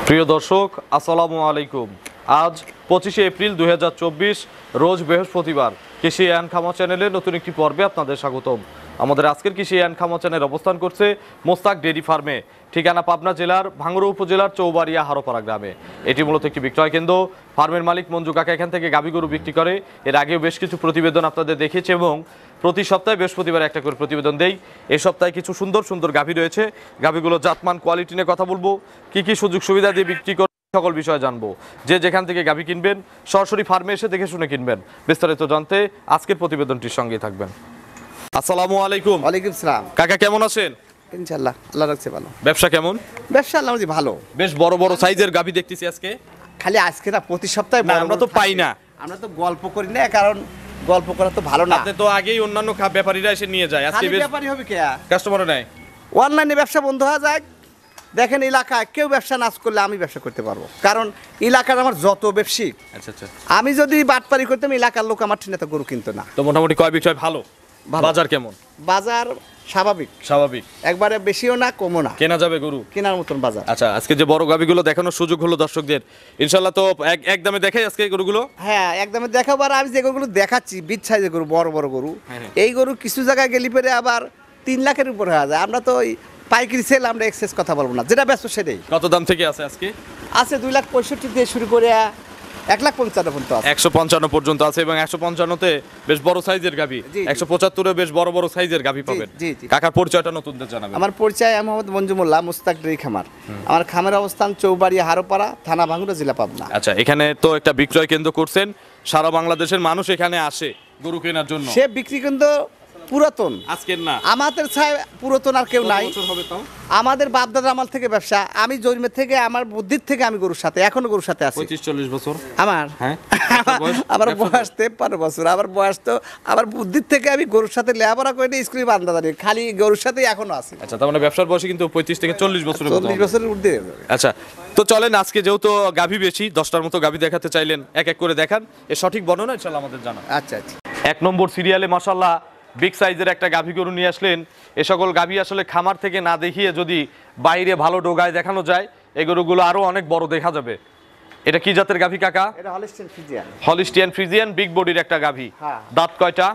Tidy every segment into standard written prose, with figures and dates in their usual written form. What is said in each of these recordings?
প্রিয় দর্শক, আসসালামু আলাইকুম। আজ 25শে এপ্রিল 2024, রোজ বৃহস্পতিবার। কৃষি অ্যান্ড খামা চ্যানেলের নতুন একটি পর্বে আপনাদের স্বাগতম। আমাদের আজকের কৃষি অ্যান্ড খামা চ্যানেল অবস্থান করছে মোস্তাক ডেইরি ফার্মে, ঠিকানা পাবনা জেলার ভাঙ্গুড়া উপজেলার চৌবাড়িয়া হারোপাড়া গ্রামে। এটি মূলত একটি বিক্রয় কেন্দ্র। ফার্মের মালিক মঞ্জু কাকা এখান থেকে গাভী গরু বিক্রি করে। এর আগেও বেশ কিছু প্রতিবেদন আপনাদের দেখেছি এবং প্রতি সপ্তাহে বৃহস্পতিবার একটা করে প্রতিবেদন দেই। এই সপ্তাহে কিছু সুন্দর সুন্দর গাভী রয়েছে। গাভীগুলো জাতমান, কোয়ালিটি নিয়ে কথা বলবো, কি কি সুযোগ সুবিধা দিয়ে বিক্রি করে সকল বিষয় জানবো। যে যেখান থেকে গাভী কিনবেন সরাসরি ফার্মে এসে দেখে শুনে কিনবেন। বিস্তারিত জানতে আজকের প্রতিবেদনটির সঙ্গেই থাকবেন। আসসালামু আলাইকুম। ওয়ালাইকুম সালাম। কাকা কেমন আছেন? ইনশাআল্লাহ আল্লাহ রাখছে ভালো। ব্যবসা কেমন? ব্যবসা আল্লাহ রাখছে ভালো। বেশ বড় বড় সাইজের গাভী দেখতেছি আজকে। খালি আজকে না, প্রতি সপ্তাহে না, আমরা তো পাই না। আমরা তো গল্প করি না, কারণ গল্প করা তো ভালো না। আপনি তো আগেই অন্যান্য ব্যাপারীরা এসে নিয়ে যায়, আজকে খালি বেশ ব্যাপারই হবে কে? কাস্টমার নাই। অনলাইনে ব্যবসা বন্ধ হয়ে যায়। দেখেন এলাকায় কেউ ব্যবসা না করলে আমি ব্যবসা করতে পারবো, কারণ এলাকার আমার যত ব্যবসায়িক। আচ্ছা আচ্ছা। আমি যদি বাটপারি করতাম এলাকার লোক আমার ঠিনে তো গরু কিনতো না। তো মোটামুটি কয় বিক্রয় ভালো? ভালো। বাজার কেমন? বাজার স্বাভাবিক, স্বাভাবিক, একবারে বেশিও না কমও না, কেনা যাবে গরু কেনার মতন বাজার। আচ্ছা, আজকে যে বড় গাভীগুলো দেখানোর সুযোগ হলো দর্শকদের, ইনশাল্লাহ তো এক দামে দেখাই আজকে গরুগুলো। হ্যাঁ, একদমই দেখাবো। আর আমি যে গরুগুলো দেখাচ্ছি বিগ সাইজের গরু, বড় বড় গরু, হ্যাঁ। এই গরু কিছু জায়গায় গেলি পরে আবার 3 লাখের উপরে হয়ে যায়। আমরা তো ওই পাইকারি সেল, আমরা এক্সেস কথা বলবো না, যেটা ব্যস্ত সেটাই। কত দাম থেকে আছে আজকে? আছে 2,65,000 দিয়ে শুরু করে 1,55,000 পর্যন্ত আছে। 155 পর্যন্ত আছে এবং 155-তে বেশ বড় সাইজের গাভী, জি, জি। 175-এ বেশ বড় বড় সাইজের গাভী পাবেন। জি, জি। কাকার পরিচয়টা নতুনদের জানাবেন। আমার পরিচয় মোহাম্মদ মঞ্জু মোল্লা, মুস্তাক ডেইরি খামার। আমার খামারের অবস্থান চৌবাড়িয়া হারোপাড়া, থানা ভাঙ্গুড়া, জেলা পাবনা। আচ্ছা, এখানে তো একটা বিক্রয় কেন্দ্র করছেন, সারা বাংলাদেশের মানুষ এখানে আসে গরু কেনার জন্য। সে বিক্রি কিন্তু পুরাতন, আজকের না, আমাদের ছায় পুরাতন আর কেউ নাই। কত বছর হবে তাও? আমাদের বাপদাদা আমল থেকে ব্যবসা। আমি জন্মের থেকে, আমার বুদ্ধির থেকে আমি গরুর সাথে, এখনো গরুর সাথে আছি। 35-40 বছর আমার হ্যাঁ। আমার বয়স 53 বছর। আমার বয়স তো, আমার বুদ্ধির থেকে আমি গরুর সাথে লেখাপড়া করে স্কুলে বান্ধা জানি, খালি গরুর সাথেই এখনো আছি। আচ্ছা, তার মানে ব্যবসার বয়সে কিন্তু 35 থেকে 40 বছরের মতো 40 হবে। বছরের ঊর্ধ্বে হয়ে যাবে। আচ্ছা, তো চলেন আজকে যেহেতু গাভী বেশি, 10টার মতো গাভী দেখাতে চাইলেন, এক এক করে দেখান। এর সঠিক বর্ণনা ইনশাআল্লাহ আমাদের জানান। আচ্ছা আচ্ছা। 1 নম্বর সিরিয়ালে মাশাআল্লাহ বিগ সাইজের একটা গাভী গরু নিয়ে আসলেন। এ সকল গাভী আসলে খামার থেকে না দেখিয়ে যদি বাইরে ভালো ডোগায় দেখানো যায়, এই গরুগুলো আরো অনেক বড় দেখা যাবে। এটা কি জাতের গাভী কাকা? এটা Holstein Friesian. Holstein Friesian, big বডির একটা গাভী। হ্যাঁ। দাঁত কয়টা?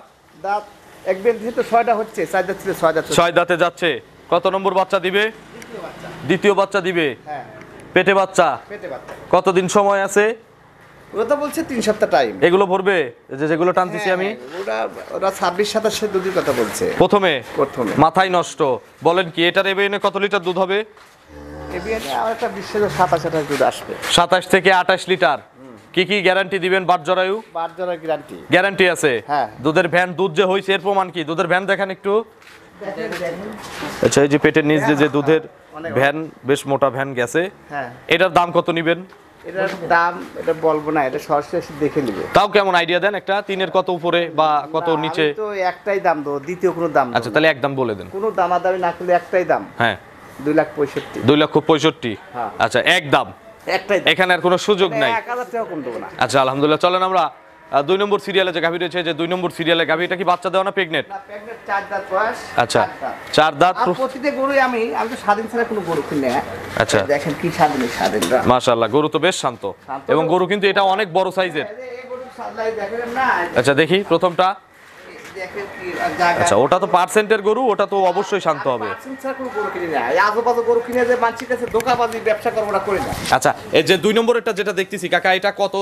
দাঁত একবার যেহেতু 6টা হচ্ছে, 4 দাঁত ছিল, 6 দাঁত। 6 দাঁতে যাচ্ছে। কত নম্বর বাচ্চা দিবে? দ্বিতীয় বাচ্চা দিবে। হ্যাঁ, পেটে বাচ্চা। পেটে বাচ্চা। কতদিন সময় আছে? ওরা তো বলছে 3 সপ্তাহ টাইম। এগুলো ভরবে যেগুলো টানতেছি আমি? ওরা 26-27 দুধের কথা বলছে। প্রথমে প্রথমে মাথায় নষ্ট বলেন কি? এটার এবেনে কত লিটার দুধ হবে? এবিএনে আর একটা বিশ্বের 27-28 দুধ আসবে। 27 থেকে 28 লিটার। কি কি গ্যারান্টি দিবেন? বাট জরায়ু 12 জনের গ্যারান্টি। গ্যারান্টি আছে? হ্যাঁ। দুধের ভ্যান, দুধ যে হইছে এর প্রমাণ কি? দুধের ভ্যান দেখেন একটু। আচ্ছা, এই যে পেটের নিচ যে দুধের ভ্যান, বেশ মোটা ভ্যান গেছে। হ্যাঁ। এটার দাম কত নিবেন? এটার দাম এটা বলবো না, এটা সরাসরি এসে দেখে নিবে। তাও কেমন আইডিয়া দেন একটা, 3-এর কত উপরে বা কত না, নিচে? আমি তো একটাই দাম দেবো, দ্বিতীয় কোনো দাম দেবো আচ্ছা, না। তাহলে একদম বলে দেন। কোনো দামাদামি না করলে একটাই দাম। হ্যাঁ, 2,65,000। 2,65,000। হ্যাঁ। আচ্ছা, একদম, একটাই দাম। এখানে আর কোনো সুযোগ নাই। 1,000 টাকা কম দেবো না। আচ্ছা, আলহামদুলিল্লাহ। চলেন আমরা 2 নম্বর সিরিয়ালে যে গাভী রয়েছে, যে 2 নম্বর সিরিয়ালে গাভী, এটা কি বাচ্চা দেওয়া না প্রেগনেন্ট? না, প্রেগনেন্ট, 4 দাঁত বয়স। আচ্ছা, 4 দাঁত। 4 দাঁত। আর প্রতিটা গরুই আমি তো স্বাধীন ছাড়া কোনো গরু কিনে না। আচ্ছা। দেখেন কি স্বাধীনরা। মাশাআল্লাহ, গরু তো বেশ শান্ত এবং গরু কিন্তু এটা অনেক বড় সাইজের। এই গরু সাদলাই দেখেন না। আচ্ছা, দেখি প্রথমটা। দেখেন কি জায়গা। আচ্ছা, ওটা তো পার্সেন্টের গরু, ওটা তো অবশ্যই শান্ত হবে। পার্সেন্ট ছাড়া কোনো গরু কিনে না। এই আজেবাজে গরু কিনে যে মানুষের কাছে ধোঁকাবাজি ব্যবসা করবো না, করে না। আচ্ছা, এই যে 2 নম্বরেরটা যেটা দেখতেছি কাকা, এটা কত,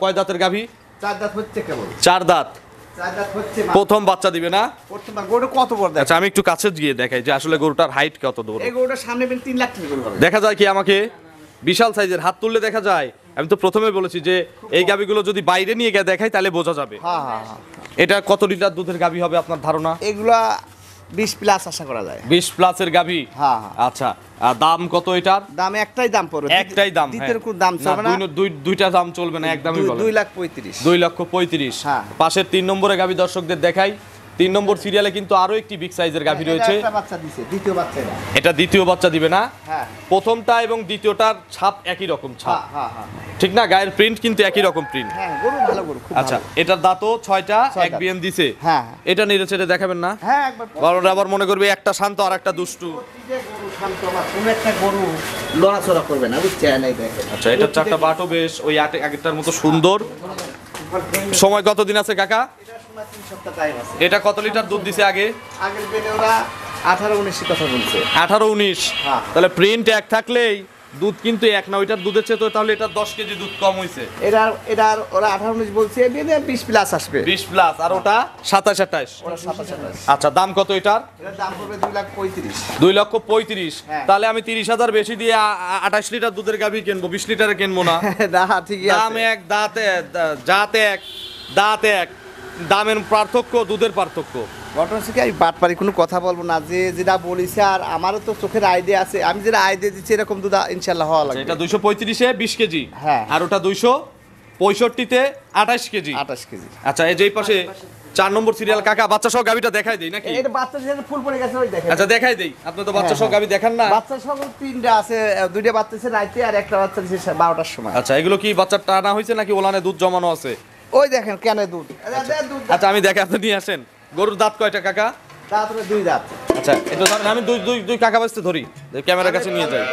কয় দাঁতের গাভী? 4 দাঁত হচ্ছে কেবল। 4 দাঁত। 4 দাঁত হচ্ছে। প্রথম বাচ্চা দিবে না? প্রথমবার গরু কত বড় দেখ। আচ্ছা, আমি একটু কাছে গিয়ে দেখাই যে আসলে গরুটার হাইট কত দূর। এই গরুটার সামনে বেন 3 লাখ টাকা গরু হবে। দেখা যায় কি আমাকে? বিশাল সাইজের, হাত তুললে দেখা যায়। আমি তো প্রথমে বলেছি যে এই গাভীগুলো যদি বাইরে নিয়ে গিয়ে দেখাই তাহলে বোঝা যাবে। হ্যাঁ হ্যাঁ হ্যাঁ। এটা কত লিটার দুধের গাভী হবে আপনার ধারণা? এগুলা 20 প্লাস আশা করা যায়। 20 প্লাসের গাভী। হ্যাঁ হ্যাঁ। আচ্ছা, আর দাম কত এটার? দাম একটাই দাম পড়বে। একটাই দাম। দ্বিতীয় কোনো দাম চলবে না। দুইটা দাম চলবে না, একদমই বলেন। 2,35,000। 2,35,000। হ্যাঁ। পাশের 3 নম্বরে গাভী দর্শকদের দেখাই। 3 নম্বর সিরিয়ালে কিন্তু আরো একটি বিগ সাইজের গাভী রয়েছে। একটা বাচ্চা দিছে, দ্বিতীয় বাচ্চা এটা। এটা দ্বিতীয় বাচ্চা দিবে না? হ্যাঁ। প্রথমটা এবং দ্বিতীয়টার ছাপ একই রকম ছাপ। হ্যাঁ হ্যাঁ। ঠিক না? গায়ের প্রিন্ট কিন্তু একই রকম প্রিন্ট। হ্যাঁ, গরু ভালো গরু, খুব আচ্ছা, ভালো। এটার দাঁতও 6টা, 6 এক দাঁত। বিএম দিছে। হ্যাঁ। এটা নিরে ছেড়ে দেখাবেন না? হ্যাঁ, একবার কারণ আবার মনে করবে একটা শান্ত আর একটা দুষ্টু। প্রতিটা গরু শান্ত, আমার কোনো একটা গরু লড়াচড়া করবে না, বুঝছেন? এই দেখেন। আচ্ছা, এটার চারটা বাটও বেশ ওই আগেরটার মতো সুন্দর। সময় কতদিন আছে কাকা? এটার সময় 3 সপ্তাহ টাইম আছে। এটা কত লিটার দুধ দিছে আগে? আগের বেলে ওরা 18-19 কথা বলছে। 18-19। হ্যাঁ। তাহলে প্রিন্ট এক থাকলেই দুধ কিন্তু এক না, ওইটার দুধের চেয়ে তো তাহলে এটা 10 কেজি দুধ কম হইছে। এটার ওরা 18-19 বলছে, বেলে 20 প্লাস আসবে। 20 প্লাস, আর ওটা 27-28। ওরা 27-28। আচ্ছা, দাম কত এটার? এটার দাম পড়বে 2,35,000। 2,35,000। হ্যাঁ। তাহলে আমি 30,000 বেশি দিয়ে 28 লিটার দুধের গাভী কিনবো, 20 লিটারে কিনবো না। না, ঠিকই দাম আছে। এক, জাত এক, দাঁত এক, দামের পার্থক্য, দুধের পার্থক্য। ঘটনা হচ্ছে কি, আমি বাটপারি কোনো কথা বলবো না, যে যেটা বলিছে, আর আমারও তো চোখের আইডিয়া আছে, আমি যেটা আইডিয়া দিচ্ছি এরকম দুধ ইনশাল্লাহ হওয়া লাগবে। এটা 235-এ 20 কেজি, হ্যাঁ। আর ওটা 265-তে 28 কেজি। 28 কেজি। আচ্ছা, এই যে এই পাশে 4 নম্বর সিরিয়াল কাকা, বাচ্চা সহ গাভীটা দেখাই দেই নাকি? এটা বাচ্চা যেটা ফুল পড়ে গেছে, ওই দেখেন। আচ্ছা, দেখাই দেই। আপনি তো বাচ্চা সহ হ্যাঁ, গাভী দেখান না। বাচ্চা সহ 3টা আছে, 2টা বাচ্চা আছে রাইতে, আর একটা বাচ্চা আছে 12টার সময়। আচ্ছা, এগুলো কি বাচ্চা টানা হয়েছে নাকি ওলানে দুধ জমানো আছে? ওই দেখেন কেন দুধ। দুধ আচ্ছা, আমি দেখে আপনি নিয়ে আসেন। গরুর দাঁত কয়টা কাকা? দাঁত হলো 2 দাঁত। আচ্ছা, এটা ধরেন আমি দুই কাকা বাঁচতে ধরি, ক্যামেরার কাছে নিয়ে যাই।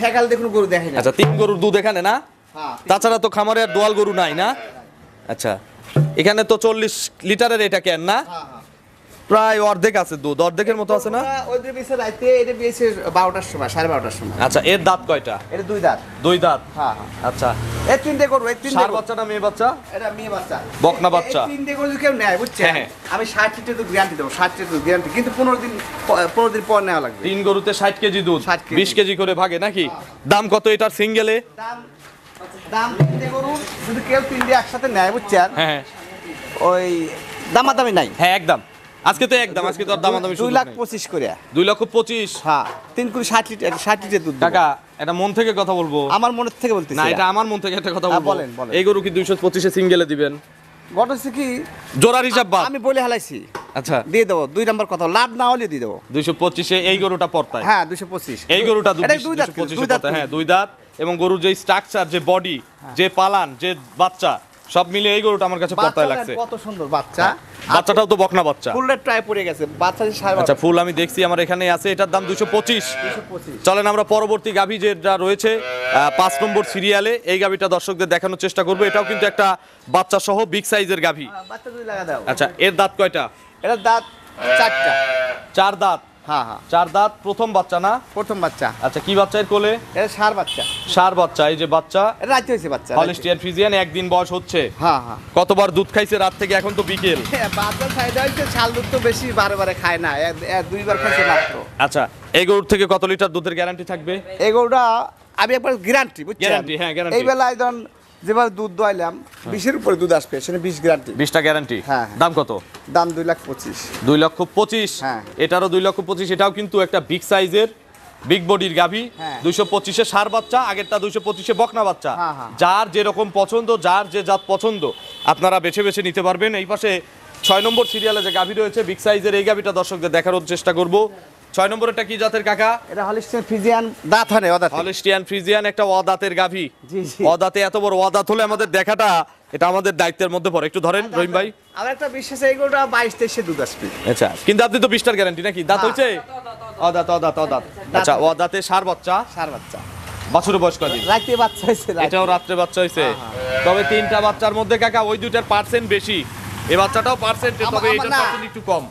ঠেকাল দেখুন গরু দেখেন। আচ্ছা, 3 গরুর দুধ এখানে না? হ্যাঁ। তাছাড়া তো খামারে আর দোয়াল গরু নাই না? আচ্ছা, এখানে তো 40 লিটারের এটা কেন না? হ্যাঁ, হ্যাঁ। প্রায় অর্ধেক আছে দুধ, অর্ধেকের মতো আছে না? ওই যে বেশি রাইতে, এটা বেশি 12টার সময়, 12:30টার সময়। আচ্ছা, এর দাঁত কয়টা? এটা 2 দাঁত। 2 দাঁত। হ্যাঁ, হ্যাঁ। আচ্ছা, এই 3টে গরু, এই 3টে ষাঁড় বাচ্চা না মেয়ে বাচ্চা? এটা মেয়ে বাচ্চা, বকনা বাচ্চা। এই 3টে গরু যদি কেউ নেয়, বুঝছেন, হ্যাঁ। আমি 60 লিটার দুধ গ্যারান্টি দেবো, 60 লিটার দুধ গ্যারান্টি, কিন্তু 15 দিন পর নেওয়া লাগবে। 3 গরুতে 60 কেজি দুধ, 60 কেজি। 20 কেজি করে ভাগে নাকি? দাম কত এটার সিঙ্গেলে? দাম 3টে গরু যদি কেউ 3টে একসাথে নেয়, বুঝছেন, হ্যাঁ, ওই দামাদামি নাই। হ্যাঁ, একদম। আজকে তো একদম, আজকে তো আর দামাদামি শুরু 2,25,000 করে। 2,25,000। হ্যাঁ, 3 করে 60 লিটার দুধ দেবো। কাকা, এটা মন থেকে কথা বলবো আমার মনের থেকে বলতেছি না, এটা আমার মন থেকে একটা কথা হ্যাঁ, বলবো। বলেন, বলেন। এই গরু কি 225-এ সিঙ্গেলে দিবেন? ঘটনা হচ্ছে কি, জোড়ার হিসাব বাদ। আমি বলে হালাইছি, আচ্ছা, দিয়ে দেবো 2 নম্বর কথা, লাভ না হলে দিয়ে দেবো। 225-এ এই গরুটা পড়তায়। হ্যাঁ, 225। এই গরুটা এটা 2 দাঁত, 225-এ 2 দাঁত। পড়তায়। হ্যাঁ, 2 দাঁত, এবং গরুর যে স্ট্রাকচার, যে বডি, যে পালান, যে বাচ্চা, সব মিলে এই গরুটা আমার কাছে পড়তায় লাগছে। কত সুন্দর বাচ্চা, বাচ্চাটাও তো বকনা বাচ্চা। ফুলের ট্রাই পড়ে গেছে বাচ্চা। আচ্ছা, ফুল আমি দেখছি আমার এখানে আছে, এটার দাম 225। 225। চলেন আমরা পরবর্তী গাভী যেটা রয়েছে 5 নম্বর সিরিয়ালে, এই গাভীটা দর্শকদের দেখানোর চেষ্টা করবো। এটাও কিন্তু একটা বাচ্চা সহ বিগ সাইজের গাভী। বাচ্চা 2 লাগা দাও। আচ্ছা, এর দাঁত কয়টা? এটা দাঁত 4টা। 4 দাঁত। হ্যাঁ, হ্যাঁ, 4 দাঁত, প্রথম বাচ্চা না? প্রথম বাচ্চা। আচ্ছা, কি বাচ্চা এর কোলে? এটা ষাঁড় বাচ্চা। ষাঁড় বাচ্চা। এই যে বাচ্চা, এটা রাইতে হয়েছে বাচ্চা। হলিস্টিয়ান ফ্রিজিয়ান, একদিন বয়স হচ্ছে। হ্যাঁ, হ্যাঁ। কতবার দুধ খাইছে রাত থেকে? এখন তো বিকেল। বাচ্চা ফায়দা হয়েছে, ছাল দুধ তো বেশি বারে খায় না, 2বার খাইছে মাত্র। আচ্ছা, এই গরুর থেকে কত লিটার দুধের গ্যারান্টি থাকবে? এগুলোটা আমি একবার গ্যারান্টি, বুঝছেন, Guarantee, হ্যাঁ, guarantee। এই বেলায় ধরুন যেভাবে দুধ দোয়াইলাম, 20-এর উপরে দুধ আসবে, সেটা 20 গ্যারান্টি। 20টা গ্যারান্টি। হ্যাঁ। দাম কত? দাম 2,25,000। 2,25,000। হ্যাঁ। এটারও 2,25,000। এটাও কিন্তু একটা বিগ সাইজের, বিগ বডির গাভী। হ্যাঁ। 225-এ ষাঁড় বাচ্চা, আগেরটা 225-এ বকনা বাচ্চা। হ্যাঁ, হ্যাঁ। যার যেরকম পছন্দ, যার যে জাত পছন্দ, আপনারা বেছে বেছে নিতে পারবেন। এই পাশে 6 নম্বর সিরিয়ালে যে গাভী রয়েছে বিগ সাইজের, এই গাভীটা দর্শকদের দেখানোর চেষ্টা করব। 6 নম্বরটা কি জাতের কাকা? এটা হলিস্টিয়ান ফ্রিজিয়ান, দাঁত হয় না, দাঁত। হলিস্টিয়ান ফ্রিজিয়ান, একটা অদাঁতের গাভী। জি, জি। অদাঁতে, এত বড় অদাঁত হলে আমাদের দেখাটা, এটা আমাদের দায়িত্বের মধ্যে পড়ে। একটু ধরেন রহিম ভাই। আমার একটা বিশ্বাস, এইগুলোটা 22-23 দুধ আসবে। আচ্ছা, কিন্তু আপনি তো 20টার গ্যারান্টি নাকি? দাঁত হইছে? অদাঁত। আচ্ছা, অদাঁতে ষাঁড় বাচ্চা। ষাঁড় বাচ্চা। বাছুরের বয়স কদিন? রাইতে বাচ্চা হয়েছে। এটাও রাত্রে বাচ্চা হইছে। তবে 3টা বাচ্চার মধ্যে কাকা ওই 2টার পার্সেন্ট বেশি, এই বাচ্চাটাও পার্সেন্টে, তবে এটার না। পার্সেন্ট একটু কম।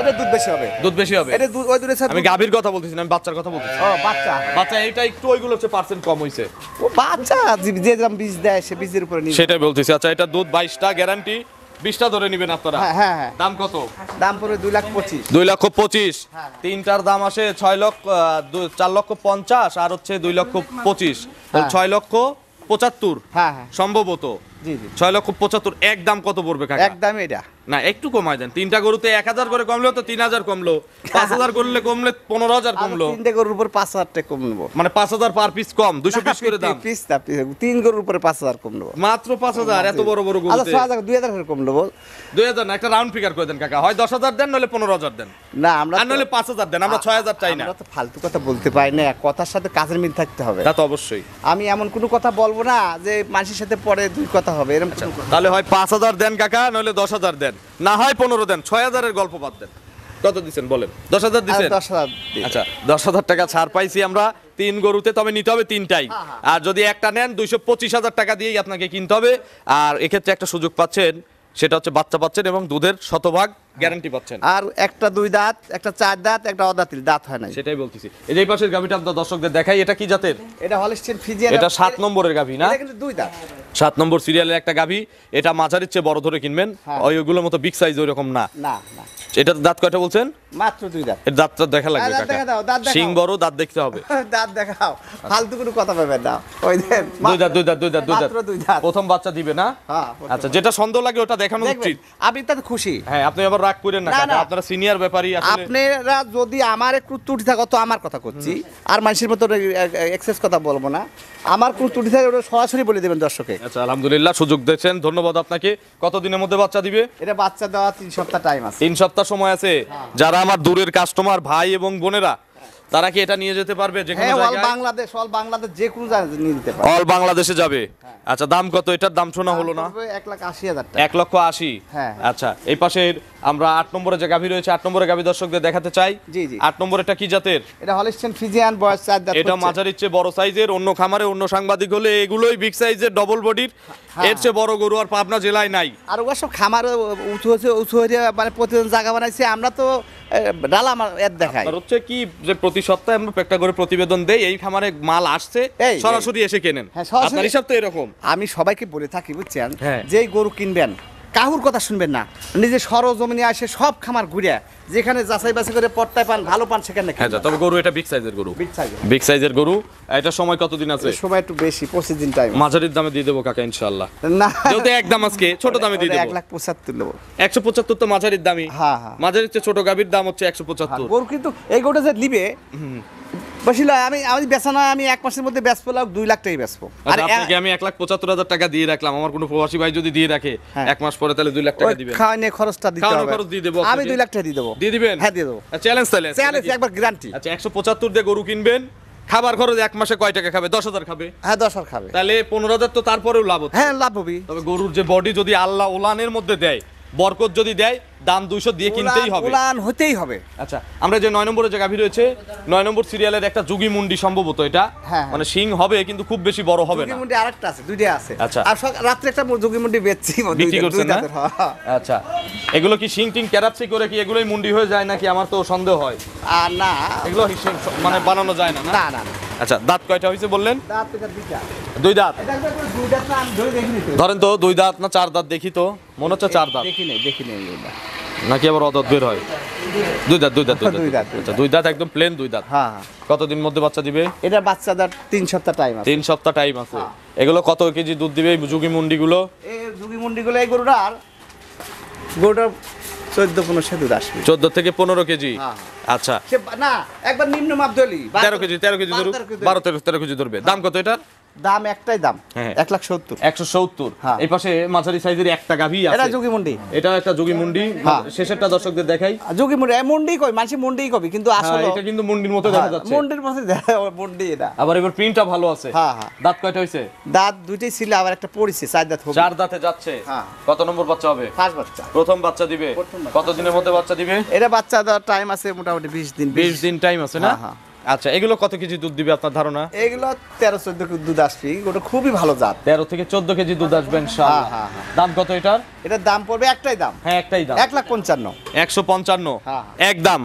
এটা দুধ বেশি হবে। দুধ বেশি হবে। এটা দুধ, ওই দুধের সাথে আমি গাভীর কথা বলতেছি না, আমি বাচ্চার কথা বলতেছি। ও বাচ্চা। বাচ্চা এটা একটু ওইগুলো হচ্ছে পার্সেন্ট কম হইছে। ও বাচ্চা, যে যেরকম বীজ দেয় সে বীজের উপরে নিবে। সেটাই বলতেছি। আচ্ছা, এটা দুধ 22টা গ্যারান্টি, 20টা ধরে নেবেন আপনারা। হ্যাঁ, হ্যাঁ, হ্যাঁ। দাম কত? দাম পড়বে 2,25,000। 2,25,000। হ্যাঁ। 3টার দাম আসে 4,50,000, আর হচ্ছে 2,25,000, হ্যাঁ। 6,75,000 হ্যাঁ, হ্যাঁ। সম্ভবত। জি, জি। 6,75,000। এক দাম কত পড়বে কাকা? একদমই এটা। না, একটু কমায় দেন। 3টা গরুতে 1,000 করে কমলেও তো 3,000 কমলো, 5,000 করলে কমলে 15,000 কমলো, 3টে গরুর উপর 5,000 টাকা কম নেবো। মানে 5,000 পার পিস কম, 200 পিস করে দাম। পিস না, 3 গরুর উপরে 5,000 কম নেবো। মাত্র 5,000, এত বড় বড় আচ্ছা, গরুতে 6,000, 2,000 করে কম নেবো। 2,000 না, একটা রাউন্ড ফিগার করে দেন কাকা, হয় 10,000 দেন, নলে 15,000 দেন, না, আমরা আর নলে 5,000 দেন। আমরা 6,000 চাই না। আমরা তো ফালতু কথা বলতে পারি না, কথার সাথে কাজের মিল থাকতে হবে। তা তো অবশ্যই। আমি এমন কোনো কথা বলবো না যে মানুষের সাথে পরে 2 কথা হবে, এরকম কোনো কথা। তাহলে হয় 5,000 দেন কাকা, নইলে 10,000 দেন, না হয় 15 দেন, 6,000-এর গল্প বাদ দেন। কত দিচ্ছেন বলেন? 10,000 দিচ্ছেন? 10,000 আচ্ছা 10,000 টাকা ছাড় পাইছি আমরা 3 গরুতে, তবে নিতে হবে 3টাই। আর যদি একটা নেন 225,000 টাকা দিয়েই আপনাকে কিনতে হবে। আর এক্ষেত্রে একটা সুযোগ পাচ্ছেন, সেটা হচ্ছে বাচ্চা পাচ্ছেন এবং দুধের শতভাগ গ্যারান্টি পাচ্ছেন। আর একটা 2 দাঁত, একটা 4 দাঁত, একটা অদাঁতিল দাঁত হয় নাই। সেটাই বলতেছি। এই যে এই পাশের গাভীটা আপনার দর্শকদের দেখাই, এটা কি জাতের? এটা হলিস্টিয়ান ফ্রিজিয়ান। এটা 7 নম্বরের গাভী না? এটা কিন্তু 2 দাঁত। 7 নম্বর সিরিয়ালের একটা গাভী। এটা মাঝারির চেয়ে বড় ধরে কিনবেন, ওইগুলোর মতো বিগ সাইজ ওইরকম না। না না, এটা দাঁত কয়টা বলছেন? মাত্র 2 দাঁত। এর দাঁতটা দেখা লাগবে দাঁত কাকা। দেখা দাও, দাঁত দেখাও। শিং বড়, দাঁত দেখতে হবে। দাঁত দেখাও, ফালতু কোনো কথা পাবেন না। ওই দেন, দুই দাঁত, দুই দাঁত, দুই দাঁত, দুই দাঁত। মাত্র 2 দাঁত। প্রথম বাচ্চা দিবে না? হ্যাঁ। আচ্ছা, যেটা সন্দেহ লাগে ওটা দেখানো দেখবেন, উচিত। আপনি তাতে খুশি। হ্যাঁ, আপনি আবার রাগ করেন না না, কাকা, না। আপনারা সিনিয়র ব্যাপারী আসলে। আপনারা যদি আমার একটু ত্রুটি থাকে, তো আমার কথা করছি, আর মানুষের মতো এক্সেস কথা বলবো না। আমার কোনো ত্রুটি থাকে ওটা সরাসরি বলে দেবেন দর্শকে। আচ্ছা, আলহামদুলিল্লাহ, সুযোগ দিয়েছেন, ধন্যবাদ আপনাকে। কত দিনের মধ্যে বাচ্চা দিবে? এটা বাচ্চা দেওয়া 3 সপ্তাহ টাইম আছে। 3 সপ্তাহ সময় আছে। যারা আমার দূরের কাস্টমার ভাই এবং বোনেরা, তারা কি এটা নিয়ে যেতে পারবে যে কোনো হ্যাঁ, অল জায়গায়? বাংলাদেশ যে কোনো জায়গায় নিয়ে দিতে পারে। অল বাংলাদেশে যাবে। আচ্ছা, দাম কত? এটার দাম শোনা হলো না? 1,80,000 টাকা। 1,80,000। হ্যাঁ। আচ্ছা, এই পাশে আমরা 8 নম্বরে যে গাভী রয়েছে, 8 নম্বরে গাভী দর্শকদের দেখাতে চাই। জি, জি। 8 নম্বর এটা কি জাতের? এটা হলিস্টিয়ান ফ্রিজিয়ান, বয়স 4 দাঁত। এটা মাঝারির চেয়ে বড় সাইজের। অন্য খামারে অন্য সাংবাদিক হলে এগুলোই বিগ সাইজের ডবল বডির। এর চেয়ে বড় গরু আর পাবনা জেলায় নাই। আর ওগুলো সব খামারে উঁচু হয়ে মানে প্রতিদিন জায়গা বানাইছে। আমরা তো ডালা এর দেখাই। আর হচ্ছে কি যে প্রতি সপ্তাহে আমরা একটা করে প্রতিবেদন দেই, এই খামারে মাল আসছে, এই, সরাসরি এসে কেনেন। হ্যাঁ, সরাসরি। আপনার হিসাব তো এরকম। আমি সবাইকে বলে থাকি, বুঝছেন, হ্যাঁ। যেই গরু কিনবেন কাহুর কথা শুনবেন না, নিজে সরজমিনে আসে সব খামার ঘুরে, যেখানে যাচাই বাছাই করে পট্টায় পান, ভালো পান, সেখানে হ্যাঁ, তবে গরু এটা বিগ সাইজের গরু। বিগ সাইজের। বিগ সাইজের গরু। এটা সময় কতদিন আছে? সময় একটু বেশি, 25 দিন টাইম। মাঝারির দামে দিয়ে দেবো কাকা ইনশাআল্লাহ। না, যেহেতু একদম আজকে ছোট দামে দিয়ে দেবো। 1,75,000 নেবো। 175 তো মাঝারির দামই। হ্যাঁ, হ্যাঁ। মাঝারির চেয়ে ছোট গাভীর দাম হচ্ছে 175। গরু কিন্তু এই গরুটা যে নিবে বসিল, আমি বেচা না, আমি 1 মাসের মধ্যে বেচবো, 2 লাখ টাকাই বেচবো। আর আচ্ছা, আপনাকে আমি 1,75,000 টাকা দিয়ে রাখলাম। আমার কোনো প্রবাসী ভাই যদি দিয়ে রাখে হ্যাঁ। 1 মাস পরে, তাহলে 2 লাখ টাকা দিবেন। খাওয়ানে খরচটা দিতে খাওয়ানোর হবে। খরচ দিয়ে দেবো আমি আপনাকে। 2 লাখ টাকা দিয়ে দেবো। দিয়ে দিবেন? হ্যাঁ, দিয়ে দেবো। চ্যালেঞ্জ তাহলে। চ্যালেঞ্জ, একবার গ্যারান্টি। আচ্ছা, 175 দিয়ে গরু কিনবেন, খাবার খরচ 1 মাসে কয় টাকা খাবে? 10,000 খাবে। হ্যাঁ, 10 খাবে। তাহলে 15,000 তো তারপরেও লাভ হচ্ছে। হ্যাঁ, লাভ হবে। তবে গরুর যে বডি যদি আল্লাহ ওলানের মধ্যে দেয়, বরকত যদি দেয়, দাম 200 দিয়ে কিনতেই হবে। উলান হতেই হবে। আচ্ছা, আমরা যে 9 নম্বরে যে গাভী রয়েছে, 9 নম্বর সিরিয়ালের একটা যুগি মুন্ডি সম্ভবত এটা। হ্যাঁ। মানে সিং হবে কিন্তু খুব বেশি বড় হবে না। যোগীমুন্ডি আরেকটা আছে, 2টা আছে। আচ্ছা। আর রাত্রে একটা যোগীমুন্ডি বেচছি, বিক্রি করছেন না? হ্যাঁ। আচ্ছা, এগুলো কি সিং টিং ক্যারাপসি করে কি এগুলোই মুন্ডি হয়ে যায় নাকি? আমার তো সন্দেহ হয়। আর না, এগুলো মানে বানানো যায় না না? না না না। আচ্ছা, দাঁত কয়টা হয়েছে বললেন? দাঁত এটা 2টা। 2 দাঁত। এটা একবার করে 2 দাঁত না, আমি ধরে দেখিনি তো। ধরেন তো 2 দাঁত না 4 দাঁত দেখি তো, মনে হচ্ছে 4 দাঁত। দেখি নেই এটা। নাকি আবার অদাঁত বের হয়? 2 দাঁত, 2 দাঁত, 2 দাঁত। 2 দাঁত। আচ্ছা, 2 দাঁত একদম প্লেন 2 দাঁত। হ্যাঁ, হ্যাঁ। কতদিন মধ্যে বাচ্চা দিবে? এটা বাচ্চাদের 3 সপ্তাহ টাইম আছে। 3 সপ্তাহ টাইম আছে। এগুলো কত কেজি দুধ দিবে এই যুগি মুন্ডিগুলো? এই যোগীমুন্ডিগুলো, এই গরুটার 14-15 দুধ আসবে। 14 থেকে 15 কেজি। হ্যাঁ। আচ্ছা, সে না, একবার নিম্ন মাপ ধরলি 13 কেজি, 13 কেজি ধরুক, 12-13 কেজি ধরবে। দাম কত এটা? দাম একটাই দাম, হ্যাঁ। 1,70,000। 170। হ্যাঁ। এই পাশে মাঝারি সাইজের একটা গাভী আছে। এটা যোগীমুন্ডি। এটা একটা যোগী মুন্ডি। হ্যাঁ। শেষেরটা দর্শকদের দেখাই। যোগীমুন্ডি, মুন্ডি কই, মানুষ মুন্ডি কবি, কিন্তু হ্যাঁ, আসলে এটা কিন্তু মুন্ডির মতো দেখা যাচ্ছে। মুন্ডির মধ্যে দেখায়, মুন্ডি এটা। আবার এবার প্রিন্টটা ভালো আছে। হ্যাঁ, হ্যাঁ। দাঁত কয়টা হইছে? দাঁত 2টাই ছিল, আবার একটা পড়িছে, 4 দাঁত হবে। 4 দাঁতে যাচ্ছে। হ্যাঁ। কত নম্বর বাচ্চা হবে? 5 বাচ্চা। প্রথম বাচ্চা দিবে। প্রথম বাচ্চা। কত দিনের মধ্যে বাচ্চা দিবে? এটা বাচ্চা দেওয়ার টাইম আছে মোটামুটি 20 দিন। 20 দিন টাইম আছে না? হ্যাঁ, হ্যাঁ। আচ্ছা, এগুলো কত কেজি দুধ দিবে আপনার ধারণা? এগুলো 13-14 দুধ আসবে, ওটা খুবই ভালো জাত। 13 থেকে 14 কেজি দুধ আসবে ইনশাআল্লাহ। হ্যাঁ, হ্যাঁ। দাম কত এটার? এটার দাম পড়বে একটাই দাম, হ্যাঁ, একটাই দাম। 1,55,000। 155। হ্যাঁ। একদম।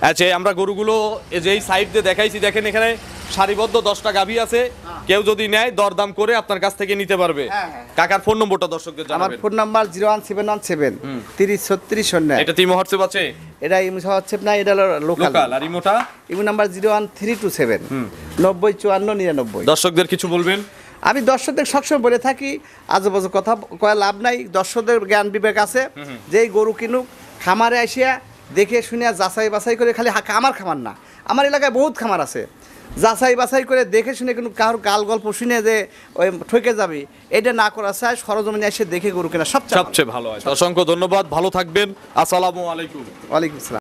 আচ্ছা, আমরা গরুগুলো এই যে এই সাইড দিয়ে দেখাইছি, দেখেন এখানে সারিবদ্ধ 10টা গাভী আছে। কেউ যদি নেয় দরদাম করে আপনার কাছ থেকে নিতে পারবে। হ্যাঁ, হ্যাঁ। কাকার ফোন নম্বরটা দর্শকদের আমার জানাবেন। Phone number 01717 303609। এটা তিমো হোয়াটসঅ্যাপ আছে? এটা ইমো হচ্ছে না, এটা লোকাল। লোকাল। আর ইমোটা? Imo number 01327 905499। দর্শকদের কিছু বলবেন? আমি দর্শকদের সবসময় বলে থাকি, আজেবাজে কথা কয়ে লাভ নাই। দর্শকদের জ্ঞান বিবেক আছে, যেই গরু কিনুক খামারে আসিয়া দেখে শুনে যাচাই বাছাই করে, খালি আমার খামার না, আমার এলাকায় বহুত খামার আছে, যাচাই বাছাই করে দেখে শুনে, কিন্তু কারোর গাল গল্প শুনে যে ওই ঠকে যাবে, এটা না করা চায়। সরজমিনে এসে দেখে গরু কেনা সবচেয়ে সবচেয়ে ভালো হয়। অসংখ্য ধন্যবাদ, ভালো থাকবেন। আসসালামু আলাইকুম। ওয়ালাইকুম আসসালাম।